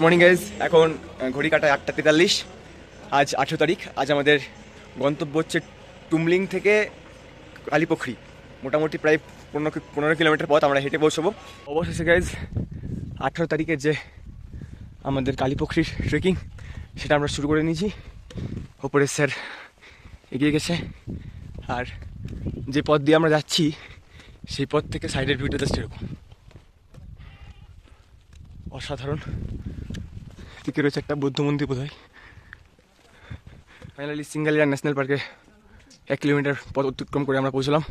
Good morning guys. এখন ঘড়ি কাটায় 8:43। আজ 18 তারিখ। আজ আমাদের গন্তব্য হচ্ছে টুমলিং থেকে কালীপুখরি। মোটামুটি প্রায় 15 কিলোমিটার পথ আমরা হেঁটে পৌঁছবো। অবশেষে গাইজ 18 তারিখের যে আমাদের কালীপুখরির ট্রেকিং সেটা আমরা শুরু করে নিয়েছি। ওপরে স্যার এগিয়ে গেছে, আর যে পথ দিয়ে আমরা যাচ্ছি সেই পথ থেকে সাইডের ভিউটা জাস্ট এরকম অসাধারণ। দিকে রয়েছে একটা বৌদ্ধ মন্দির বোধ হয়। ফাইনালি সিঙ্গালিয়া ন্যাশনাল পার্কে 1 কিলোমিটার পথ অতিক্রম করে আমরা পৌঁছলাম।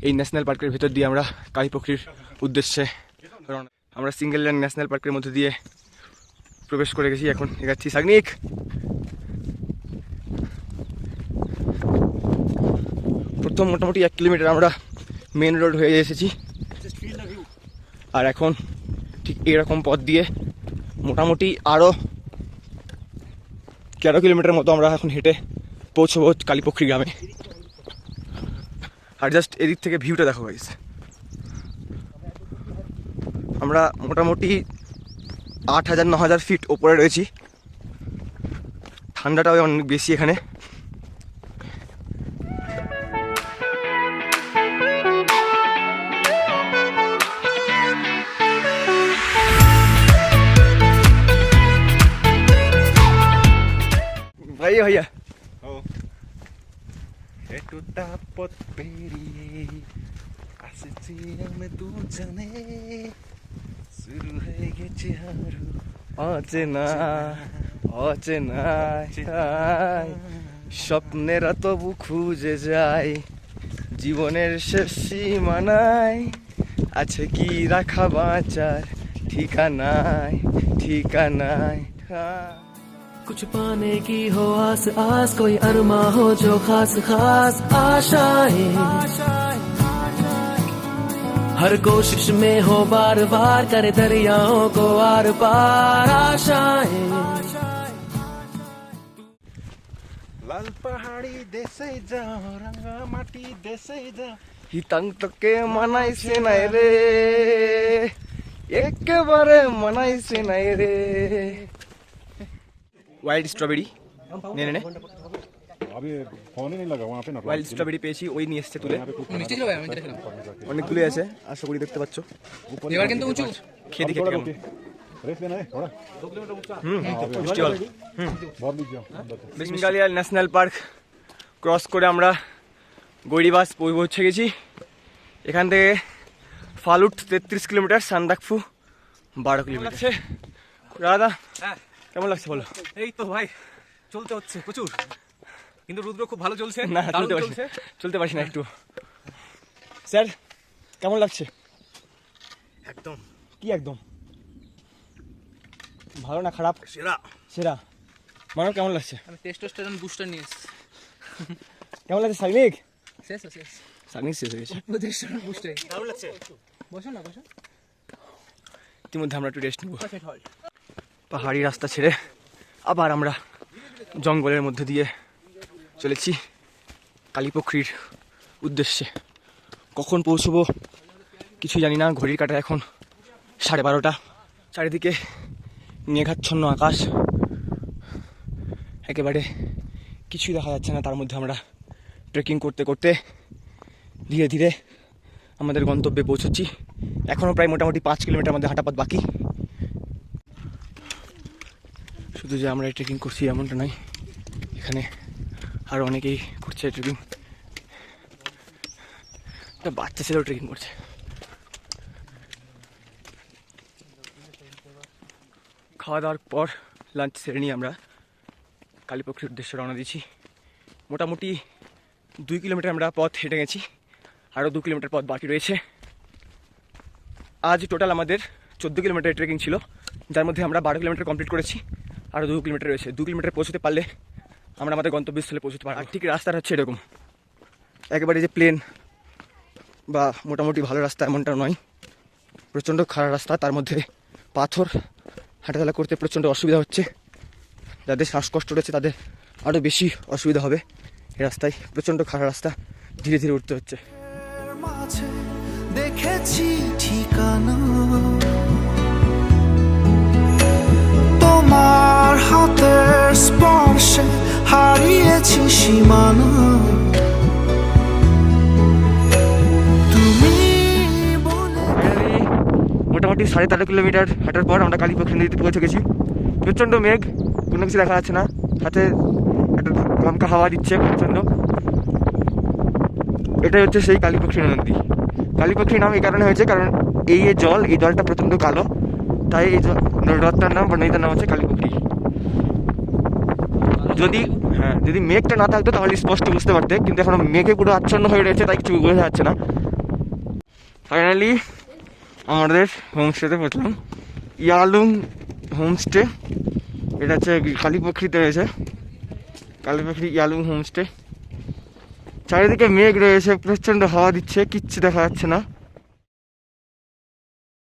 এই ন্যাশনাল পার্কের ভেতর দিয়ে আমরা কালীপুখরির উদ্দেশ্যে আমরা সিঙ্গালিয়া ন্যাশনাল পার্কের মধ্যে দিয়ে প্রবেশ করে গেছি। এখন এগাচ্ছি সাগনিক। প্রথম মোটামুটি 1 কিলোমিটার আমরা মেন রোড হয়ে এসেছি, আর এখন ঠিক এরকম পথ দিয়ে মোটামুটি আরও 13 কিলোমিটার মতো আমরা এখন হেঁটে পৌঁছবো কালীপুখরি গ্রামে। আর জাস্ট এদিক থেকে ভিউটা দেখো গাইস। আমরা মোটামুটি 8,000-9,000 ফিট ওপরে রয়েছি। ঠান্ডাটাও অনেক বেশি এখানে। ভাইয়া ভাইয়া এতটা পথ পেরিয়ে আসছি আমি দুজনে, শুরু হয়ে গেছে আরো অচেনা অচেনা স্বপ্নেরা তবু খুঁজে যায় জীবনের শেষ সীমানায়। আছে কি রাখা বাঁচার ঠিকানায় ঠিকানায়। कुछ पाने की हो आस आस, कोई अरमा हो जो खास खास आशाएं, हर कोशिश में हो बार बार करे दरियाओं को आर पार आशाएं। লাল পাহাড়ি দেশে যাও, রাঙা মাটি দেশে যাও, হিতাং তোকে মানাইছে নাই রে, একেবারে মানাইছে নাই রে। ওয়াইল্ড স্ট্রবেরি নে নে নে, अभी फोन ही नहीं लगा वहाँ पे ना। ওয়াইল্ড স্ট্রবেরি পেয়েছি, ওই নিয়ে এসছে তুলে। অনেকগুলোই আছে, আশা করি দেখতে পাচ্ছ। এবার কিন্তু উঁচু খেয়ে দেখে কেমন। रेस लेना है थोड़ा। মিষ্টি জল। बहुत लीजिए সিঙ্গালিয়া ন্যাশনাল পার্ক ক্রস করে আমরা গৈরিবাস পৌঁছে গেছি। এখান থেকে ফালুট 33 কিলোমিটার, সান্দাকফু 12 কিলোমিটার। দাদা কেমন লাগছে বলো? এই তো ভাই চলতে হচ্ছে প্রচুর, কিন্তু রুদ্র খুব ভালো চলছে। না দারুণ চলতে পারছি না একটু। স্যার কেমন লাগছে? একদম কি একদম ভালো না খারাপ? সেরা সেরা। মানব কেমন লাগছে? আমি টেস্টোস্টেরন বুস্টার নিয়ে এসেছি। কেমন লাগছে সাগনিক? শেষ সাগনিক শেষ হয়ে গেছে। টেস্টোস্টেরন বুস্টার দারুণ লাগছে। বসো না বসো। ইতিমধ্যে আমরা একটু রেস্ট নেব। পাহাড়ি রাস্তা ছেড়ে আবার আমরা জঙ্গলের মধ্যে দিয়ে চলেছি কালীপুখরির উদ্দেশ্যে। কখন পৌঁছবো কিছু জানি না। ঘড়ির কাঁটা এখন 12:30। চারিদিকে মেঘাচ্ছন্ন আকাশ, একেবারে কিছুই দেখা যাচ্ছে না। তার মধ্যে আমরা ট্রেকিং করতে করতে ধীরে ধীরে আমাদের গন্তব্যে পৌঁছচ্ছি। এখনও প্রায় মোটামুটি 5 কিলোমিটার মধ্যে হাঁটা পথ বাকি। শুধু যে আমরা ট্রেকিং করছি এমনটা নয়, এখানে আরও অনেকেই করছে ট্রেকিং। একটা বাচ্চা ছেলেও ট্রেকিং করছে। খাওয়া দাওয়ার পর লাঞ্চ সেরে নিয়ে আমরা কালীপুখরির উদ্দেশ্যে রওনা দিয়েছি। মোটামুটি 2 কিলোমিটার আমরা পথ হেঁটে গেছি, আরও 2 কিলোমিটার পথ বাকি রয়েছে। আজ টোটাল আমাদের 14 কিলোমিটার ট্রেকিং ছিল, যার মধ্যে আমরা 12 কিলোমিটার কমপ্লিট করেছি। আরও 2 কিলোমিটার রয়েছে। 2 কিলোমিটার পৌঁছতে পারলে আমরা আমাদের গন্তব্যস্থলে পৌঁছতে পারবো। আর ঠিক রাস্তাটা হচ্ছে এরকম, একেবারে যে প্লেন বা মোটামুটি ভালো রাস্তা এমনটা নয়। প্রচণ্ড খারাপ রাস্তা, তার মধ্যে পাথর, হাঁটাচলা করতে প্রচণ্ড অসুবিধা হচ্ছে। যাদের শ্বাসকষ্ট রয়েছে তাদের আরও বেশি অসুবিধা হবে। এই রাস্তায় প্রচণ্ড খারাপ রাস্তা, ধীরে ধীরে উঠতে হচ্ছে। দেখেছি ঠিকানা তোমার হাতের স্পর্শে হারিয়েছি সীমানা তুমি বলে মোটামুটি 13.5 কিলোমিটার হাঁটার পর আমরা কালীপক্ষী নদীতে পৌঁছে গেছি। প্রচণ্ড মেঘ, কোনো কিছু দেখা যাচ্ছে না, হাতে একটা দমকা হাওয়া দিচ্ছে প্রচণ্ড। এটাই হচ্ছে সেই কালীপক্ষী নদী। কালীপক্ষী নাম এই কারণে হয়েছে কারণ এই যে জল, এই জলটা প্রচণ্ড কালো, তাই এই হ্রদটার নাম বা নদীটার নাম হচ্ছে কালীপক্ষী। যদি মেঘটা না থাকতো তাহলে স্পষ্ট বুঝতে পারতে, কিন্তু এখন মেঘে পুরো আচ্ছন্ন হয়ে রয়েছে, তাই কিছু বোঝা যাচ্ছে না। ফাইনালি আমাদের হোমস্টেতে পৌঁছলাম, ইয়ালুং হোমস্টে। এটা হচ্ছে কালীপক্ষীতে রয়েছে, কালীপক্ষী ইয়ালুং হোমস্টে। চারিদিকে মেঘ রয়েছে, প্রচণ্ড হাওয়া দিচ্ছে, কিচ্ছু দেখা যাচ্ছে না।